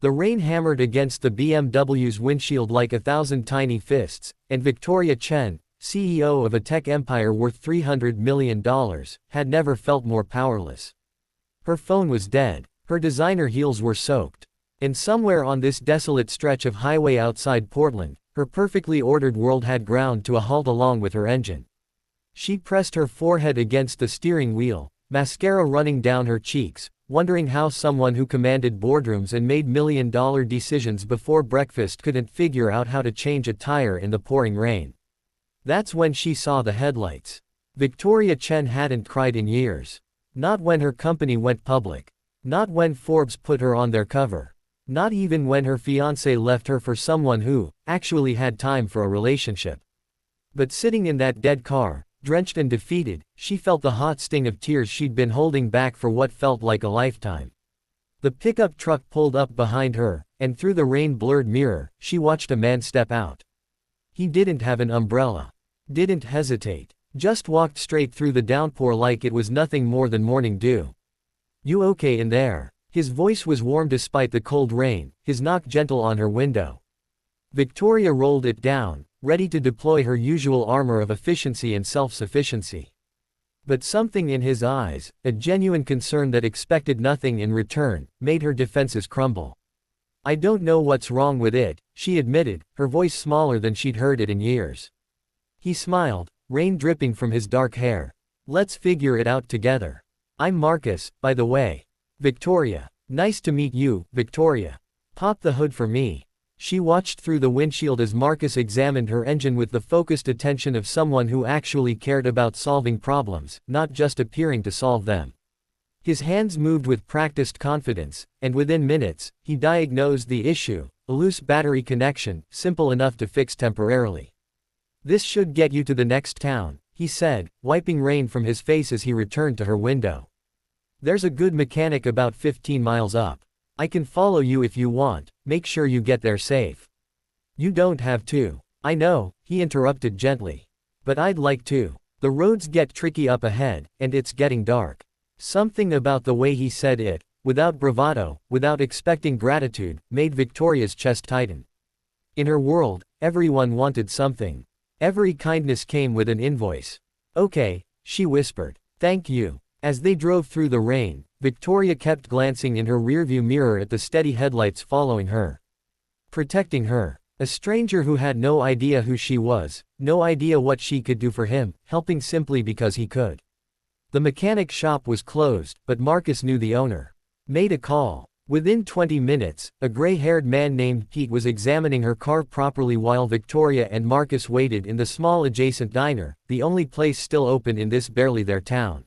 The rain hammered against the BMW's windshield like 1,000 tiny fists, and Victoria Chen, CEO of a tech empire worth $300 million, had never felt more powerless. Her phone was dead. Her designer heels were soaked. And somewhere on this desolate stretch of highway outside Portland, her perfectly ordered world had ground to a halt along with her engine. She pressed her forehead against the steering wheel, mascara running down her cheeks, wondering how someone who commanded boardrooms and made million-dollar decisions before breakfast couldn't figure out how to change a tire in the pouring rain. That's when she saw the headlights. Victoria Chen hadn't cried in years. Not when her company went public. Not when Forbes put her on their cover. Not even when her fiancé left her for someone who actually had time for a relationship. But sitting in that dead car, drenched and defeated, she felt the hot sting of tears she'd been holding back for what felt like a lifetime. The pickup truck pulled up behind her, and through the rain-blurred mirror, she watched a man step out. He didn't have an umbrella. Didn't hesitate. Just walked straight through the downpour like it was nothing more than morning dew. "You okay in there?" His voice was warm despite the cold rain, his knock gentle on her window. Victoria rolled it down, ready to deploy her usual armor of efficiency and self-sufficiency. But something in his eyes, a genuine concern that expected nothing in return, made her defenses crumble. "I don't know what's wrong with it," she admitted, her voice smaller than she'd heard it in years. He smiled, rain dripping from his dark hair. "Let's figure it out together. I'm Marcus, by the way." "Victoria. Nice to meet you, Victoria. Pop the hood for me." She watched through the windshield as Marcus examined her engine with the focused attention of someone who actually cared about solving problems, not just appearing to solve them. His hands moved with practiced confidence, and within minutes, he diagnosed the issue, a loose battery connection, simple enough to fix temporarily. "This should get you to the next town," he said, wiping rain from his face as he returned to her window. "There's a good mechanic about 15 miles up. I can follow you if you want, make sure you get there safe." "You don't have to." "I know," he interrupted gently. "But I'd like to. The roads get tricky up ahead, and it's getting dark." Something about the way he said it, without bravado, without expecting gratitude, made Victoria's chest tighten. In her world, everyone wanted something. Every kindness came with an invoice. "Okay," she whispered. "Thank you." As they drove through the rain, Victoria kept glancing in her rearview mirror at the steady headlights following her. Protecting her. A stranger who had no idea who she was, no idea what she could do for him, helping simply because he could. The mechanic shop was closed, but Marcus knew the owner. Made a call. Within 20 minutes, a gray-haired man named Pete was examining her car properly while Victoria and Marcus waited in the small adjacent diner, the only place still open in this barely their town.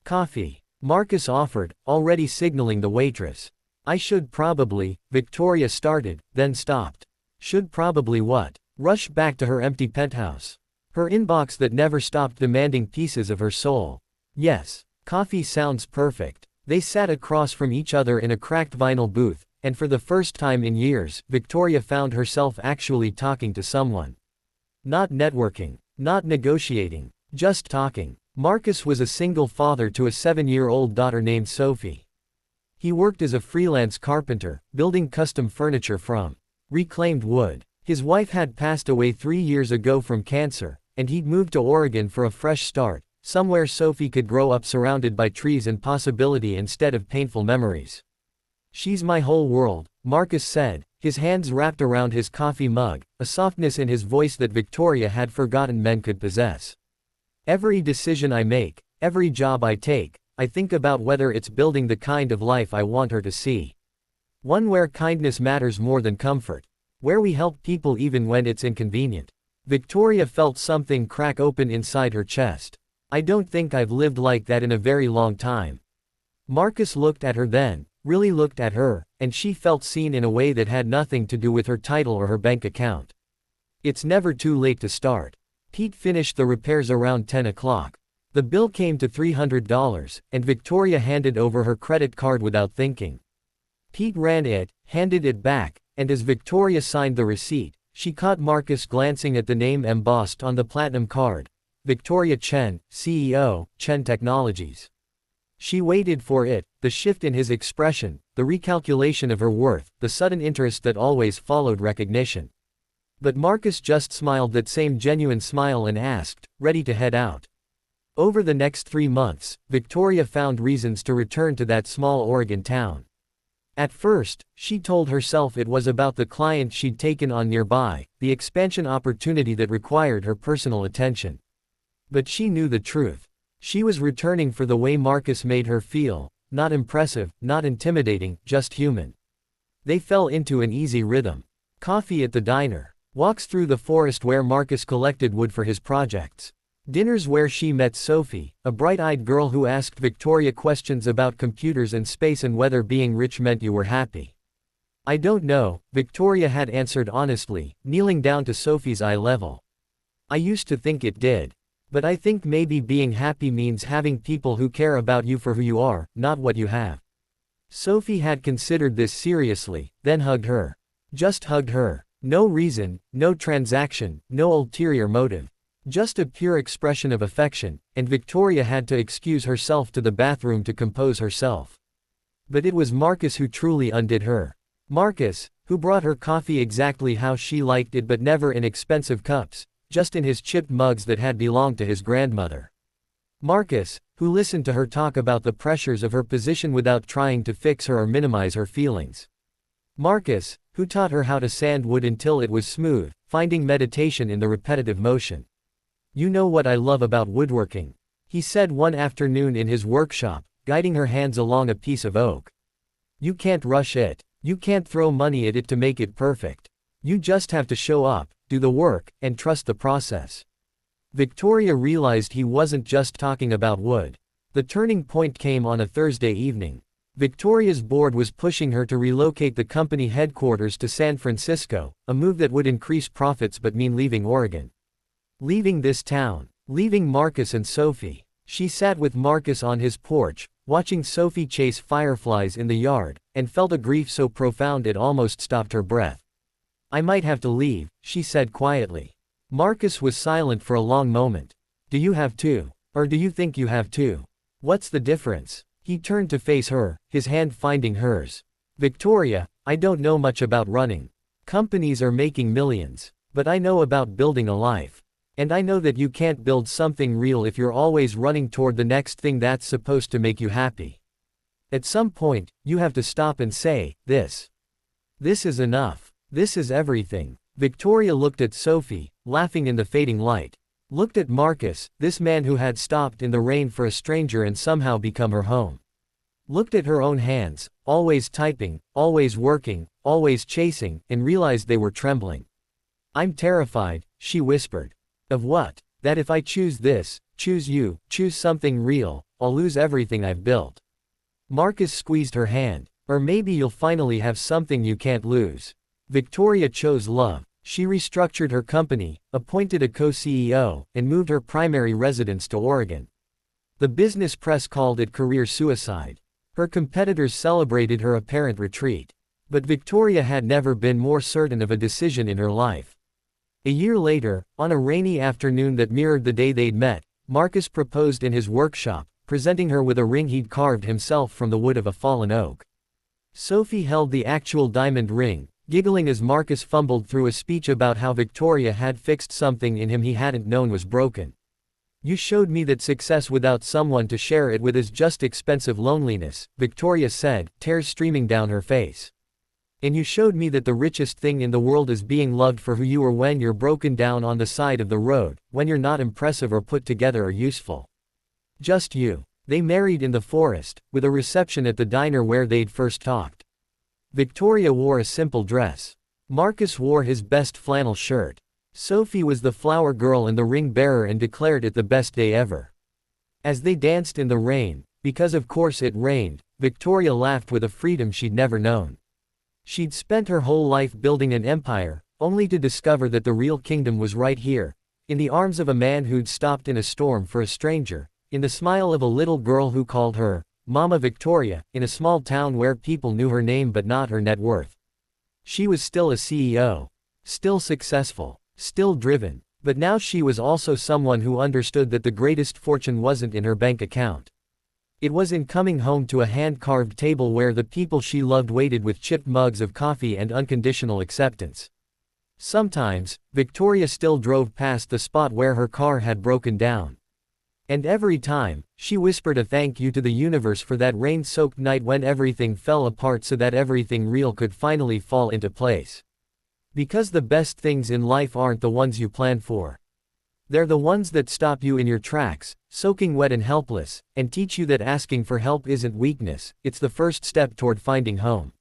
"Coffee," Marcus offered, already signaling the waitress. "I should probably," Victoria started, then stopped. Should probably what? Rush back to her empty penthouse. Her inbox that never stopped demanding pieces of her soul. Yes, coffee sounds perfect. They sat across from each other in a cracked vinyl booth, and for the first time in years, Victoria found herself actually talking to someone. Not networking, not negotiating, just talking. Marcus was a single father to a 7-year-old daughter named Sophie. He worked as a freelance carpenter, building custom furniture from reclaimed wood. His wife had passed away 3 years ago from cancer, and he'd moved to Oregon for a fresh start, somewhere Sophie could grow up surrounded by trees and possibility instead of painful memories. "She's my whole world," Marcus said, his hands wrapped around his coffee mug, a softness in his voice that Victoria had forgotten men could possess. "Every decision I make, every job I take, I think about whether it's building the kind of life I want her to see. One where kindness matters more than comfort. Where we help people even when it's inconvenient." Victoria felt something crack open inside her chest. "I don't think I've lived like that in a very long time." Marcus looked at her then, really looked at her, and she felt seen in a way that had nothing to do with her title or her bank account. "It's never too late to start." Pete finished the repairs around 10 o'clock. The bill came to $300, and Victoria handed over her credit card without thinking. Pete ran it, handed it back, and as Victoria signed the receipt, she caught Marcus glancing at the name embossed on the platinum card. Victoria Chen, CEO, Chen Technologies. She waited for it, the shift in his expression, the recalculation of her worth, the sudden interest that always followed recognition. But Marcus just smiled that same genuine smile and asked, ready to head out. Over the next 3 months, Victoria found reasons to return to that small Oregon town. At first, she told herself it was about the client she'd taken on nearby, the expansion opportunity that required her personal attention. But she knew the truth. She was returning for the way Marcus made her feel, not impressive, not intimidating, just human. They fell into an easy rhythm. Coffee at the diner. Walks through the forest where Marcus collected wood for his projects. Dinners where she met Sophie, a bright-eyed girl who asked Victoria questions about computers and space and whether being rich meant you were happy. I don't know, Victoria had answered honestly, kneeling down to Sophie's eye level. I used to think it did. But I think maybe being happy means having people who care about you for who you are, not what you have. Sophie had considered this seriously, then hugged her. Just hugged her. No reason, no transaction, no ulterior motive. Just a pure expression of affection, and Victoria had to excuse herself to the bathroom to compose herself. But it was Marcus who truly undid her. Marcus, who brought her coffee exactly how she liked it but never in expensive cups, just in his chipped mugs that had belonged to his grandmother. Marcus, who listened to her talk about the pressures of her position without trying to fix her or minimize her feelings. Marcus, who taught her how to sand wood until it was smooth, finding meditation in the repetitive motion. You know what I love about woodworking, he said one afternoon in his workshop, guiding her hands along a piece of oak. You can't rush it. You can't throw money at it to make it perfect. You just have to show up, do the work, and trust the process. Victoria realized he wasn't just talking about wood. The turning point came on a Thursday evening. Victoria's board was pushing her to relocate the company headquarters to San Francisco, a move that would increase profits but mean leaving Oregon. Leaving this town. Leaving Marcus and Sophie. She sat with Marcus on his porch, watching Sophie chase fireflies in the yard, and felt a grief so profound it almost stopped her breath. I might have to leave, she said quietly. Marcus was silent for a long moment. Do you have to? Or do you think you have to? What's the difference? He turned to face her, his hand finding hers. Victoria, I don't know much about running. Companies are making millions. But I know about building a life. And I know that you can't build something real if you're always running toward the next thing that's supposed to make you happy. At some point, you have to stop and say, this. This is enough. This is everything. Victoria looked at Sophie, laughing in the fading light. Looked at Marcus, this man who had stopped in the rain for a stranger and somehow become her home. Looked at her own hands, always typing, always working, always chasing, and realized they were trembling. I'm terrified, she whispered. Of what? That if I choose this, choose you, choose something real, I'll lose everything I've built. Marcus squeezed her hand. Or maybe you'll finally have something you can't lose. Victoria chose love. She restructured her company, appointed a co-CEO, and moved her primary residence to Oregon. The business press called it career suicide. Her competitors celebrated her apparent retreat. But Victoria had never been more certain of a decision in her life. A year later, on a rainy afternoon that mirrored the day they'd met, Marcus proposed in his workshop, presenting her with a ring he'd carved himself from the wood of a fallen oak. Sophie held the actual diamond ring, giggling as Marcus fumbled through a speech about how Victoria had fixed something in him he hadn't known was broken. You showed me that success without someone to share it with is just expensive loneliness, Victoria said, tears streaming down her face. And you showed me that the richest thing in the world is being loved for who you are when you're broken down on the side of the road, when you're not impressive or put together or useful. Just you. They married in the forest, with a reception at the diner where they'd first talked. Victoria wore a simple dress. Marcus wore his best flannel shirt. Sophie was the flower girl and the ring bearer and declared it the best day ever. As they danced in the rain, because of course it rained, Victoria laughed with a freedom she'd never known. She'd spent her whole life building an empire, only to discover that the real kingdom was right here, in the arms of a man who'd stopped in a storm for a stranger, in the smile of a little girl who called her Mama Victoria, in a small town where people knew her name but not her net worth. She was still a CEO. Still successful. Still driven. But now she was also someone who understood that the greatest fortune wasn't in her bank account. It was in coming home to a hand-carved table where the people she loved waited with chipped mugs of coffee and unconditional acceptance. Sometimes, Victoria still drove past the spot where her car had broken down. And every time, she whispered a thank you to the universe for that rain-soaked night when everything fell apart so that everything real could finally fall into place. Because the best things in life aren't the ones you plan for. They're the ones that stop you in your tracks, soaking wet and helpless, and teach you that asking for help isn't weakness, it's the first step toward finding home.